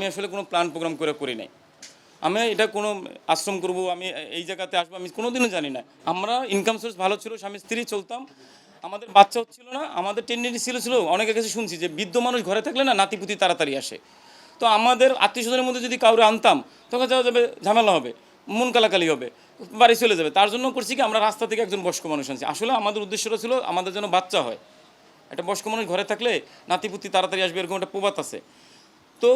আমি আসলে কোনো প্ল্যান প্রোগ্রাম করে করি নাই। আমি এটা কোনো আশ্রম করব, আমি এই জায়গাতে আসবো, আমি কোনোদিনও জানি না। আমরা ইনকাম সোর্স ভালো ছিল, স্বামী স্ত্রী চলতাম, আমাদের বাচ্চা হচ্ছিল না। আমাদের টেন্ডেন্সি ছিল অনেকের কাছে শুনছি যে বৃদ্ধ মানুষ ঘরে থাকলে না নাতিপুতি তাড়াতাড়ি আসে। তো আমাদের আত্মীয় স্বজনের মধ্যে যদি কাউরে আনতাম তখন যাওয়া যাবে, ঝামেলা হবে, মন কালাকালি হবে, বাড়ি চলে যাবে। তার জন্য করছি কি আমরা রাস্তা থেকে একজন বয়স্ক মানুষ আনছি। আসলে আমাদের উদ্দেশ্যটা ছিল আমাদের যেন বাচ্চা হয়, একটা বয়স্ক মানুষ ঘরে থাকলে নাতিপুতি তাড়াতাড়ি আসবে, এরকম একটা প্রবাদ আছে। তো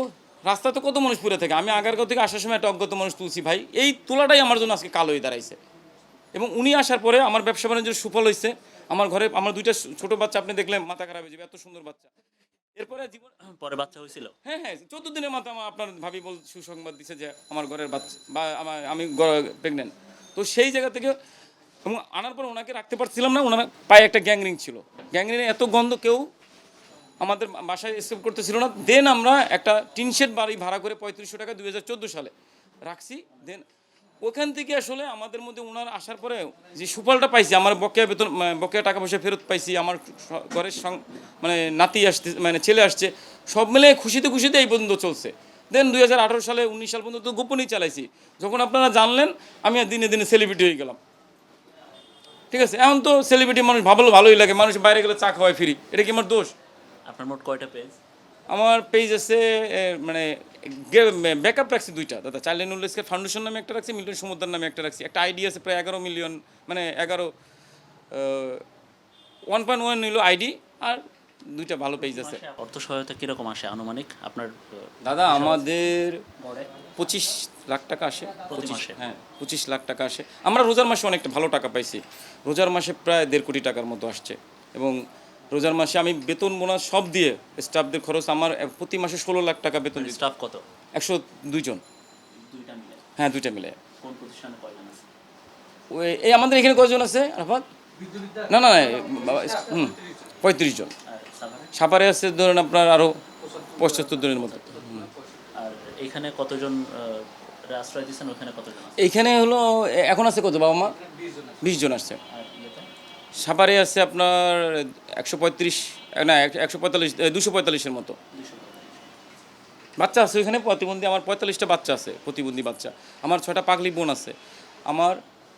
রাস্তা তো কত মানুষ পুরে থাকে, আমি আগারগাঁও থেকে আসার সময় একটা অজ্ঞাত মানুষ তুলছি ভাই, এই তোলাটাই আমার জন্য আজকে কালো হয়ে দাঁড়াইছে। এবং উনি আসার পরে আমার ব্যবসা বাণিজ্যের সুফল হয়েছে। আমার ঘরে আমার দুইটা ছোট বাচ্চা, আপনি দেখলে মাথা খারাপ হয়ে যাবে, এত সুন্দর বাচ্চা। এরপরে জীবন পরে বাচ্চা হয়েছিল? হ্যাঁ হ্যাঁ, 14 দিনের মাথায় আমার আপনার ভাবি বল সুসংবাদ দিছে যে আমার ঘরের বাচ্চা বা আমি প্রেগনেন্ট। তো সেই জায়গা থেকে এবং আনার পর ওনাকে রাখতে পারছিলাম না, ওনার পায়ে একটা গ্যাংরিং ছিল। গ্যাংরিংয়ে এত গন্ধ, কেউ আমাদের বাসায় স্কেপ করতেছিল না। দেন আমরা একটা টিনশেড বাড়ি ভাড়া করে 3500 টাকা 2014 সালে রাখছি। দেন ওখান থেকে আসলে আমাদের মধ্যে ওনার আসার পরে যে সুফলটা পাইছি, আমার বকেয়া বেতন বকেয়া টাকা পয়সা ফেরত পাইছি, আমার ঘরের মানে নাতি আসতে মানে ছেলে আসছে, সব মিলে খুশিতে খুশিতে এই পর্যন্ত চলছে। দেন 2018 সালে 19 সাল পর্যন্ত গোপনই চালাইছি। যখন আপনারা জানলেন আমি আর দিনে দিনে সেলিব্রিটি হয়ে গেলাম। ঠিক আছে, এখন তো সেলিব্রিটি মানুষ ভাবলো ভালোই লাগে, মানুষ বাইরে গেলে চা খাওয়ায় ফ্রি, এটা কি আমার দোষ? আপনার মোট কয়টা পেজ? আমার পেজ আছে মানে ব্যাকআপ রাখছি দুইটা দাদা। চাইল্ড লাইন উল্লেস ফাউন্ডেশন নামে একটা রাখছি, মিল্টন সমুদ্র নামে একটা রাখছি। একটা আইডি আছে প্রায় 11 মিলিয়ন, মানে 1.1 নিল আইডি। আর দুইটা ভালো পেজ আছে। অর্থ সহায়তা কিরকম আসে আনুমানিক আপনার? দাদা আমাদের গড়ে 25 লাখ টাকা আসে প্রতি মাসে? হ্যাঁ 25 লাখ টাকা আসে। আমরা রোজার মাসে অনেকটা ভালো টাকা পাইছি। রোজার মাসে প্রায় 1.5 কোটি টাকার মতো আসছে। এবং রোজার মাসে আমি বেতন বোনাস সব দিয়ে স্টাফদের খরচ আমার প্রতি মাসে 16 লাখ টাকা বেতন দিচ্ছি। স্টাফ কত? 102 জন। দুইটা মিলে? হ্যাঁ, দুইটা মিলে। কোন প্রতিষ্ঠানে কয়জন আছে? ওই এই আমাদের এখানে কয়জন আছে আরাফাত? না না না, বাবা, 35 জন। আর সাভারে? সাপারে আছে ধরেন আপনার আরও 75 জনের মতো। আর এখানে কতজন আশ্রয় দিচ্ছেন? ওখানে কতজন আছে? এইখানে হলো এখন আছে কত বাবা মা? 20 জন আসছে। আর ইয়েতে? সাপারে আছে আপনার 135, না 145, 245-এর মতো বাচ্চা আছে ওইখানে প্রতিবন্ধী। আমার 45টা বাচ্চা আছে প্রতিবন্ধী বাচ্চা। আমার 6টা পাগলি বোন আছে। আমার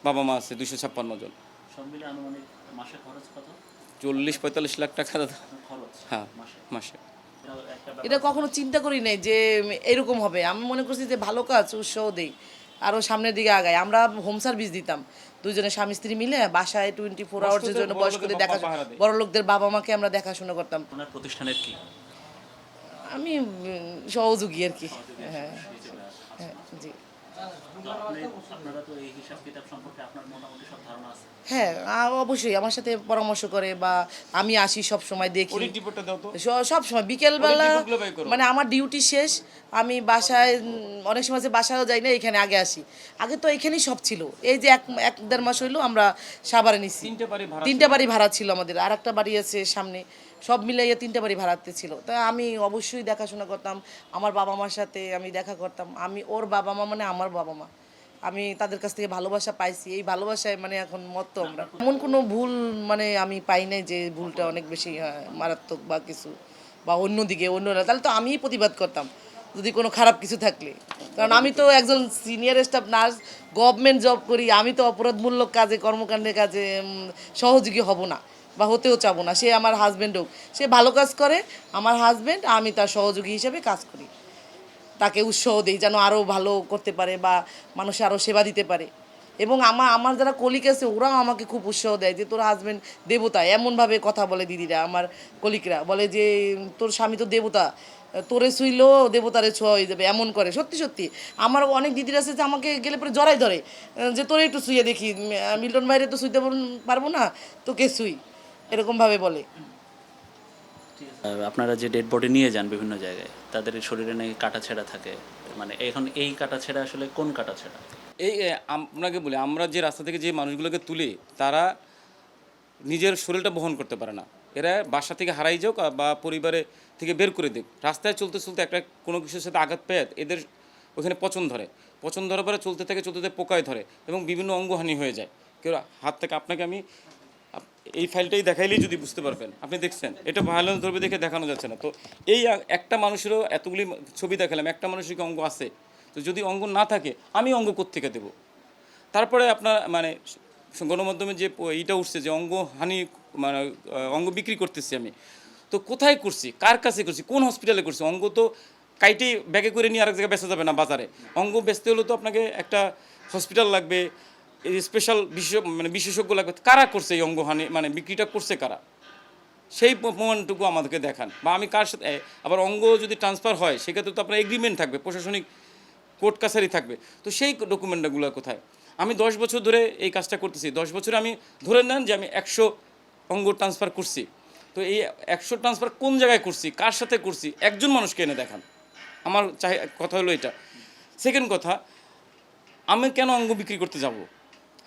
বাবা মা আছে 256 জন। সব মিলে আনুমানিক মাসে খরচ কত? 40-45 লাখ টাকা দাদা। আপনার খরচ হ্যাঁ, মাসে? মাসে। একটা এটা কখনো চিন্তা করি নাই যে এরকম হবে। আমি মনে করছি যে ভালো কাজ, উৎসাহ দেই, আরও সামনের দিকে আগাই। আমরা হোম সার্ভিস দিতাম দুজনে স্বামী স্ত্রী মিলে বাসায় 24 আওয়ার্সের জন্য বয়স্কদের দেখাশোনা, বড় লোকদের বাবা মাকে আমরা দেখাশোনা করতাম। আপনার প্রতিষ্ঠানের কি? আমি সহযোগী আর কি। হ্যাঁ হ্যাঁ, জি। আপনারা তো এই হিসাব কিতাব সম্পর্কে আপনার মোটামুটি সব ধারণা আছে? হ্যাঁ, অবশ্যই আমার সাথে পরামর্শ করে, বা আমি আসি সব সময় দেখি। অডিট রিপোর্টটা দাও তো। সব সময় বিকেলবেলা Audit report গুলো বের করো। মানে আমার ডিউটি শেষ, আমি বাসায় অনেক সময় যে বাসায়ও যাই না, এখানে আগে আসি। আগে তো এখানেই সব ছিল। এই যে এক দেড় মাস হইলো আমরা সাভারে নিছি। 3টে বাড়ি ভাড়া। 3টে বাড়ি ভাড়া ছিল আমাদের, আর একটা বাড়ি আছে সামনে। সব মিলাইয়া 3টে বাড়ি ভাড়াতে ছিল। তাই আমি অবশ্যই দেখাশোনা করতাম, আমার বাবা মার সাথে আমি দেখা করতাম। আমি ওর বাবা মা মানে আমার বাবা মা, আমি তাদের কাছ থেকে ভালোবাসা পাইছি। এই ভালোবাসায় মানে এখন মত্ত আমরা। এমন কোনো ভুল মানে আমি পাই নাই যে ভুলটা অনেক বেশি মারাত্মক বা কিছু, বা অন্যদিকে অন্যরা, তাহলে তো আমিই প্রতিবাদ করতাম যদি কোনো খারাপ কিছু থাকলে। কারণ আমি তো একজন senior staff nurse, government job করি। আমি তো অপরাধমূলক কাজে, কর্মকাণ্ডের কাজে সহযোগী হব না, বা হতেও চাবো না। সে আমার হাজব্যান্ড হোক, সে ভালো কাজ করে, আমার হাজব্যান্ড, আমি তার সহযোগী হিসেবে কাজ করি। তাকে উৎসাহ দিই যেন আরও ভালো করতে পারে বা মানুষে আরও সেবা দিতে পারে। এবং আমার যারা কলিগ আছে ওরাও আমাকে খুব উৎসাহ দেয় যে তোর হাজব্যান্ড দেবতা। এমনভাবে কথা বলে দিদিরা, আমার কলিগরা বলে যে তোর স্বামী তো দেবতা, তোরে ছুইলেও দেবতারে ছোঁয়া হয়ে যাবে, এমন করে। সত্যি সত্যি আমার অনেক দিদির আছে যে আমাকে গেলে পরে জড়াই ধরে যে তোরে একটু ছুঁয়ে দেখি, মিল্টন বাইরে তো ছুঁইতে পারবো না, তোকে ছুঁই, এরকমভাবে বলে। আপনারা যে ডেড বডি নিয়ে যান বিভিন্ন জায়গায়, তাদের শরীরে নাকি কাটা ছেঁড়া থাকে, মানে এখন এই কাটা ছেঁড়া আসলে কোন কাটা ছেঁড়া? এই আপনাকে বলি, আমরা যে রাস্তা থেকে যে মানুষগুলোকে তুলি তারা নিজের শরীরটা বহন করতে পারে না। এরা বাসা থেকে হারাই যাক বা পরিবারে থেকে বের করে দিক, রাস্তায় চলতে চলতে একটা কোনো কিছুর সাথে আঘাত পেয়ে এদের ওখানে পচন ধরে। পচন ধরার পরে চলতে থাকে পোকায় ধরে এবং বিভিন্ন অঙ্গহানি হয়ে যায়। কেউ হাত থেকে আপনাকে আমি এই ফাইলটাই দেখাইলেই যদি বুঝতে পারবেন, আপনি দেখছেন এটা ভায়োলেন্স ধরবে দেখে দেখানো যাচ্ছে না। তো এই একটা মানুষেরও এতগুলি ছবি দেখালাম, একটা মানুষের কি অঙ্গ আছে? তো যদি অঙ্গ না থাকে আমি অঙ্গ কোত্থেকে দেবো? তারপরে আপনার মানে গণমাধ্যমে যে এইটা উঠছে যে অঙ্গ হানি মানে অঙ্গ বিক্রি করতেছি আমি, তো কোথায় করছি, কার কাছে করছি, কোন হসপিটালে করছি? অঙ্গ তো কাইটেই ব্যাগে করে নিয়ে আরেক জায়গায় বেচা যাবে না বাজারে। অঙ্গ বেচতে হলে তো আপনাকে একটা হসপিটাল লাগবে, স্পেশাল মানে বিশেষজ্ঞ লাগবে। কারা করছে এই অঙ্গহানি মানে বিক্রিটা করছে কারা? সেই প্রমাণটুকু আমাদেরকে দেখান। বা আমি কার সাথে আবার অঙ্গ যদি ট্রান্সফার হয় সেক্ষেত্রে তো আপনার এগ্রিমেন্ট থাকবে, প্রশাসনিক কোর্ট কাছারি থাকবে, তো সেই ডকুমেন্টগুলো কোথায়? আমি 10 বছর ধরে এই কাজটা করতেছি, 10 বছরে আমি ধরে নেন যে আমি 100 অঙ্গ ট্রান্সফার করছি। তো এই 100 ট্রান্সফার কোন জায়গায় করছি, কার সাথে করছি, একজন মানুষকে এনে দেখান। আমার কথা হলো এটা। সেকেন্ড কথা, আমি কেন অঙ্গ বিক্রি করতে যাব?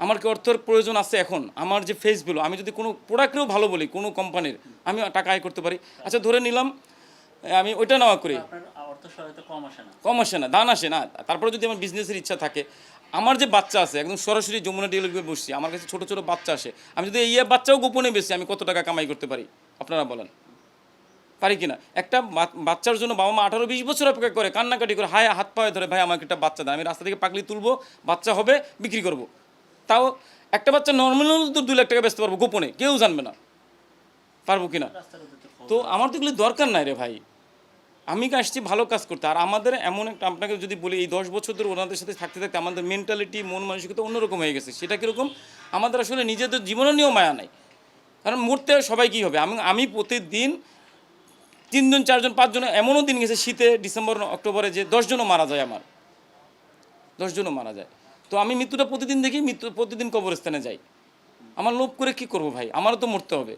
আমার কি অর্থের প্রয়োজন আছে এখন? আমার যে ফেস ভ্যালু, আমি যদি কোনো প্রোডাক্টেও ভালো বলি কোনো কোম্পানির, আমি টাকা আয় করতে পারি। আচ্ছা ধরে নিলাম আমি ওইটা নেওয়া করি, আপনার অর্থ সহায়তা কম আসে না? কম আসে না, দান আসে না। তারপরে যদি আমার বিজনেসের ইচ্ছা থাকে, আমার যে বাচ্চা আছে একদম সরাসরি যমুনা ডেলিভারি বসছি, আমার কাছে ছোটো ছোটো বাচ্চা আসে, আমি যদি এই বাচ্চাও গোপনে বেশি আমি কত টাকা কামাই করতে পারি? আপনারা বলেন পারি কিনা? একটা বাচ্চার জন্য বাবা মা 18-20 বছর অপেক্ষা করে, কান্নাকাটি করে, হায় হাত পায়ে ধরে, ভাই আমাকে একটা বাচ্চা দেয়, আমি রাস্তা থেকে পাগলি তুলবো, বাচ্চা হবে, বিক্রি করব। তাও একটা বাচ্চা নর্মাল তো 2 লাখ টাকা বেচতে পারবো গোপনে, কেউ জানবে না, পারবো কিনা? তো আমার তো এগুলি দরকার নাই রে ভাই। আমি আসছি ভালো কাজ করতে। আর আমাদের এমন একটা, আপনাকে যদি বলি এই 10 বছর ধরে ওনাদের সাথে থাকতে থাকতে আমাদের মেন্টালিটি, মন মানসিকতা অন্যরকম হয়ে গেছে। সেটা কীরকম? আমাদের আসলে নিজেদের জীবনে নিয়েও মায়া নাই। কারণ মরতে সবাই কী হবে? আমি প্রতিদিন 3 জন 4 জন 5 জন, এমনও দিন গেছে শীতে ডিসেম্বর অক্টোবরে যে 10 জনও মারা যায়, আমার 10 জনও মারা যায়। তো আমি মৃত্যুটা প্রতিদিন দেখি, প্রতিদিন কবরস্থানে যাই। আমার লোভ করে কি করব ভাই? আমারও তো মরতে হবে।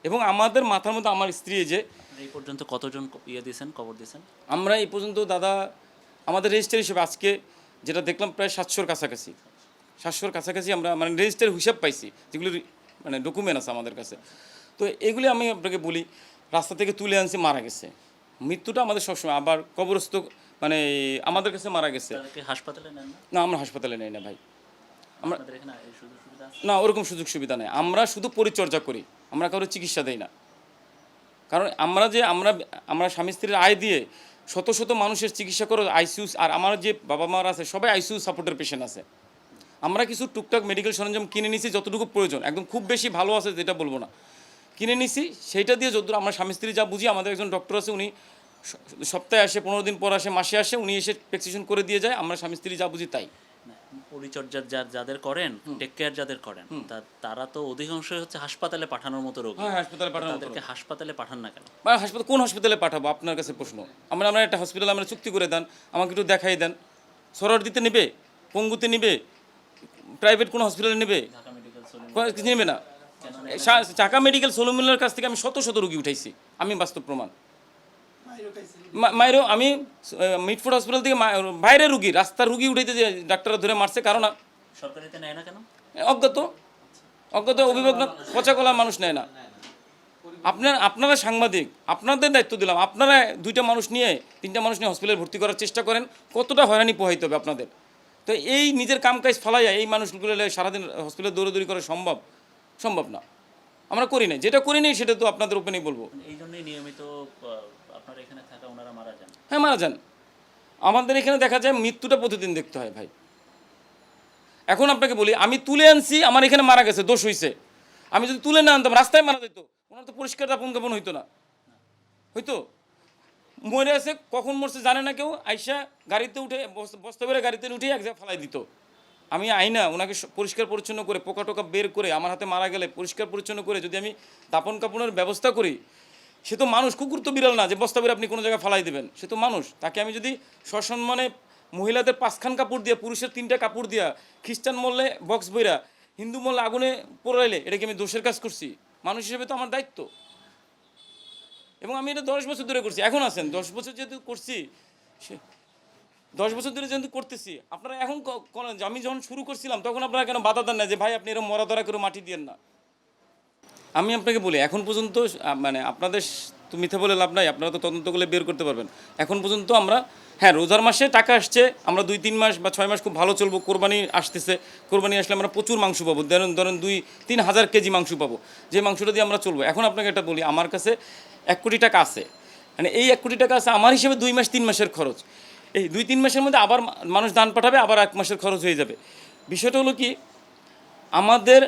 এবং আমাদের মাথার মধ্যে আমার স্ত্রী যে এই পর্যন্ত কতজন দিয়েছেন, কবর দিয়েছেন? আমরা এই পর্যন্ত দাদা আমাদের রেজিস্টার হিসেবে আজকে যেটা দেখলাম প্রায় 700-র কাছাকাছি, 700-র কাছাকাছি আমরা মানে রেজিস্টার হিসাব পাইছি, যেগুলো মানে ডকুমেন্ট আছে আমাদের কাছে। তো এগুলি আমি আপনাকে বলি, রাস্তা থেকে তুলে আনছি, মারা গেছে। মৃত্যুটা আমাদের সবসময়, আবার কবরস্থ মানে আমাদের কাছে মারা গেছে। তাদেরকে হাসপাতালে নেন না? না, আমরা হাসপাতালে নেই না ভাই। আমরা আপনাদের এখানে এই সুযোগ সুবিধা আছে? না, ওরকম সুযোগ সুবিধা নেই। আমরা শুধু পরিচর্যা করি, আমরা কারো চিকিৎসা দেই না। কারণ আমরা স্বামী স্ত্রীর আয় দিয়ে শত শত মানুষের চিকিৎসা করো আইসিইউ। আর আমার যে বাবা মারা আছে সবাই আইসিইউ সাপোর্টের পেশেন্ট আছে। আমরা কিছু টুকটাক মেডিকেল সরঞ্জাম কিনে নিছি যতটুকু প্রয়োজন, একদম খুব বেশি ভালো আছে যেটা বলবো না, কিনে নিছি। সেইটা দিয়ে যতদূর আমরা স্বামী স্ত্রী যা বুঝি, আমাদের একজন ডক্টর আছে, উনি সপ্তাহে আসে, 15 দিন পর আসে, মাসে আসে, উনি এসে প্রেসক্রিপশন করে দিয়ে যায়। আমরা স্বামী স্ত্রী যা বুঝি তাই। পরিচর্যা যাদের করেন, টেক কেয়ার যাদের করেন, তারা তো অধিকাংশই হচ্ছে হাসপাতালে পাঠানোর মতো রোগী। হ্যাঁ, হাসপাতালে পাঠানো। তাদেরকে হাসপাতালে পাঠান না কেন? হাসপাতাল কোন হসপিটালে পাঠাবো? আপনার কাছে প্রশ্ন। আমরা একটা হসপিটাল আমরা চুক্তি করে দেন, আমাকে একটু দেখাই দেন। সরোয়ার দিতে নেবে, পঙ্গুতে নেবে, প্রাইভেট কোনো হসপিটালে নেবে? ঢাকা মেডিকেল কিছু নেবে না। ঢাকা মেডিকেল সলিমুল্লাহর কাছ থেকে আমি শত শত রুগী উঠাইছি, আমি বাস্তব প্রমাণ। মায়েরও আমি মিটফোর্ড হসপিটাল থেকে বাইরে রুগী, রাস্তার রুগী উঠাইতে যে ডাক্তাররা ধরে মারছে। কারণ সরকারিতে নেয় না কেন? অজ্ঞাত অভিভাবক না, পচা কলার মানুষ নেয় না। আপনারা সাংবাদিক, আপনাদের দায়িত্ব দিলাম, আপনারা 2টা মানুষ নিয়ে 3টা মানুষ নিয়ে হসপিটালে ভর্তি করার চেষ্টা করেন। কতটা হয়রানি পোহাইতে হবে আপনাদের? তো এই নিজের কাম কাজ ফালাইয়া এই মানুষগুলো সারাদিন হসপিটালে দৌড়াদৌড়ি করা সম্ভব না। আমরা করি না, যেটা করি নাই সেটা তো আপনাদের ওপেনেই বলবো। এই জন্যই নিয়মিত আপনার এখানে থাকা ওনারা মারা যান। হ্যাঁ, মারা যান। আমাদের এখানে দেখা যায় মৃত্যুটা প্রতিদিন দেখতে হয় ভাই। এখন আপনাকে বলি, আমি তুলে আনছি, আমার এখানে মারা গেছে, দোষ হইছে। আমি যদি তুলে না আনতাম রাস্তায় মারা যেত, ওনার তো পরিষ্কার দাপন কাপন হইতো না। হইতো মরে আছে, কখন মরছে জানে না কেউ, আইসা গাড়িতে উঠে বস্তা করে গাড়িতে উঠে এক জায়গায় ফালাই দিত। আমি আইনা ওনাকে পরিষ্কার পরিচ্ছন্ন করে, পোকা টোকা বের করে, আমার হাতে মারা গেলে পরিষ্কার পরিচ্ছন্ন করে যদি আমি দাপন কাপনের ব্যবস্থা করি, সে তো মানুষ, কুকুর তো বিড়াল না যে বস্তা বের আপনি কোনো জায়গায় ফালাই দেবেন। সে তো মানুষ। তাকে আমি যদি সসম্মানে মহিলাদের 5খান কাপড় দিয়া, পুরুষের 3টা কাপড় দিয়া, খ্রিস্টান মরলে বক্স বইরা, হিন্দু মরলে আগুনে পোড়াইলে, এটা কি আমি দোষের কাজ করছি? মানুষ হিসেবে তো আমার দায়িত্ব। এবং আমি এটা 10 বছর ধরে করছি। এখন আছেন 10 বছর যেহেতু করছি, 10 বছর ধরে যেহেতু করতেছি, আপনারা এখন আমি যখন শুরু করছিলাম তখন আপনারা কেন বাধা দেন না যে ভাই আপনি এরকম মরা ধরা করে মাটি দিয়েন না? আমি আপনাকে বলি, এখন পর্যন্ত মানে আপনাদের তো মিথ্যা বলে লাভ নাই, আপনারা তো তদন্ত করলে বের করতে পারবেন। এখন পর্যন্ত আমরা, হ্যাঁ রোজার মাসে টাকা আসছে, আমরা 2-3 মাস বা 6 মাস খুব ভালো চলবো, কোরবানি আসতেছে, কোরবানি আসলে আমরা প্রচুর মাংস পাবো, ধরেন 2-3 হাজার কেজি মাংস পাবো, যে মাংসটা দিয়ে আমরা চলবো। এখন আপনাকে একটা বলি, আমার কাছে 1 কোটি টাকা আছে, মানে এই 1 কোটি টাকা আছে আমার হিসেবে 2 মাস 3 মাসের খরচ। এই 2-3 মাসের মধ্যে আবার মানুষ দান পাঠাবে, আবার 1 মাসের খরচ হয়ে যাবে। বিষয়টা হলো কি, আমাদের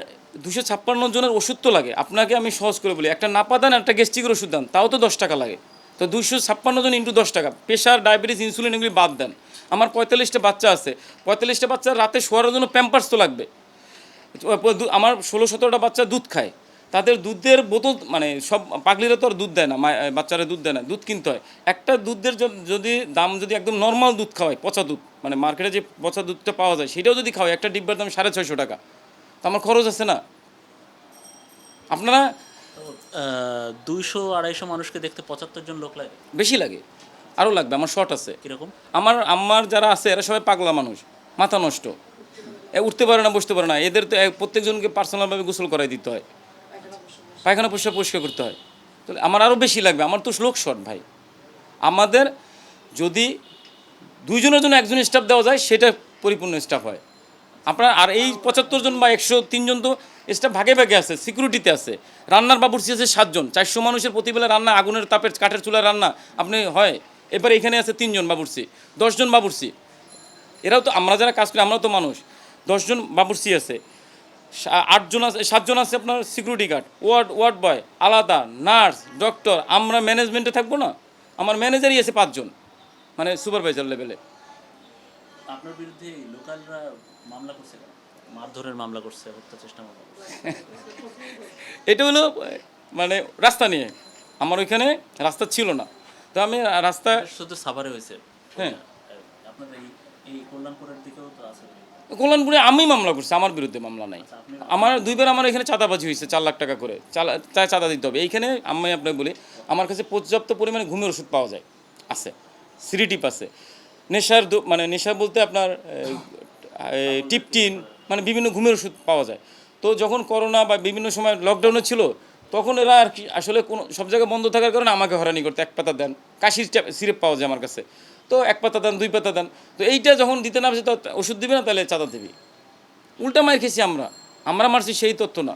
256 জনের ওষুধ তো লাগে। আপনাকে আমি সহজ করে বলি, একটা নাপা দেন, একটা গ্যাস্ট্রিকের ওষুধ দেন, তাও তো 10 টাকা লাগে। তো 256 জন ইন্টু 10 টাকা, প্রেশার, ডায়াবেটিস, ইনসুলিন এগুলি বাদ দেন। আমার 45টা বাচ্চা আছে, 45টা বাচ্চা রাতে শোয়ার জন্য প্যাম্পার্স তো লাগবে। আমার 16-17টা বাচ্চা দুধ খায়, তাদের দুধের বোতল, মানে সব পাগলিরা তো আর দুধ দেয় না, বাচ্চারা দুধ দেয় না, দুধ কিনতে হয়। একটা দুধের যদি দাম যদি একদম নর্মাল দুধ খাওয়ায়, পচা দুধ, মানে মার্কেটে যে পচা দুধটা পাওয়া যায় সেটাও যদি খাওয়ায়, একটা ডিব্বার দাম 650 টাকা, তো আমার খরচ আছে না? আপনারা 200-250 মানুষকে দেখতে 75 জন লোক লাগে, বেশি লাগে, আরও লাগবে, আমার শর্ট আছে। কীরকম? আমার যারা আছে এরা সবাই পাগলা মানুষ, মাথা নষ্ট, উঠতে পারে না, বসতে পারে না, এদের তো প্রত্যেকজনকে পার্সোনালভাবে গোসল করাই দিতে হয়, পায়খানা পরিষ্কার করতে হয়। তাহলে আমার আরও বেশি লাগবে, আমার তো লোক শর্ট ভাই। আমাদের যদি 2 জনের জন্য 1 জন স্টাফ দেওয়া যায়, সেটা পরিপূর্ণ স্টাফ হয়। আপনার আর এই 75 জন বা 103 জন তো স্টাফ ভাগে ভাগে আছে, সিকিউরিটিতে আছে, রান্নার বাবুর্চি আছে 7 জন, 400 মানুষের প্রতিবেলা রান্না, আগুনের তাপের কাঠের চুলায় রান্না আপনি হয়। এবারে এখানে আছে 3 জন বাবুর্চি, 10 জন বাবুর্চি, এরাও তো, আমরা যারা কাজ করি আমরাও তো মানুষ। 10 জন বাবুর্চি আছে, 8 জন আছে, 7 জন আছে আপনার সিকিউরিটি গার্ড, ওয়ার্ড বয় আলাদা, নার্স, ডক্টর। আমরা ম্যানেজমেন্টে থাকবো না, আমার ম্যানেজারই আছে 5 জন, মানে সুপারভাইজার লেভেলে। আপনার বিরুদ্ধে লোকালরা মামলা করছে কেন? মারধরের মামলা করছে, হত্যা চেষ্টা মামলা করছে। এটা হলো মানে রাস্তা নিয়ে, আমার ওইখানে রাস্তা ছিল না, তো আমি রাস্তা, শুধু সাভারে হয়েছে। হ্যাঁ আপনার এই কল্যাণপুরের দিকেও তো আছে। কল্যাণপুরে আমি মামলা করছি, আমার বিরুদ্ধে মামলা নাই। আমার 2বার আমার এখানে চাঁদাবাজি হয়েছে, 4 লাখ টাকা করে চাঁদা দিতে হবে। এইখানে আমি আপনাকে বলি, আমার কাছে পর্যাপ্ত পরিমাণে ঘুমের ওষুধ পাওয়া যায়, আছে, সিরিটিপ আছে, নেশার মানে নেশা বলতে আপনার টিপটিন, মানে বিভিন্ন ঘুমের ওষুধ পাওয়া যায়। তো যখন করোনা বা বিভিন্ন সময় লকডাউনে ছিল, তখন এরা আর কি আসলে কোনো সব জায়গায় বন্ধ থাকার কারণে আমাকে হয়রানি করতে, 1 পাতা দেন, কাশির সিরেপ পাওয়া যায় আমার কাছে, তো 1 পাতা দেন, 2 পাতা দেন। তো এইটা যখন দিতে না, তো ওষুধ দিবে না, তাহলে চাঁদা দিবি। উল্টা মার খেয়েছি আমরা মারছি সেই তথ্য না।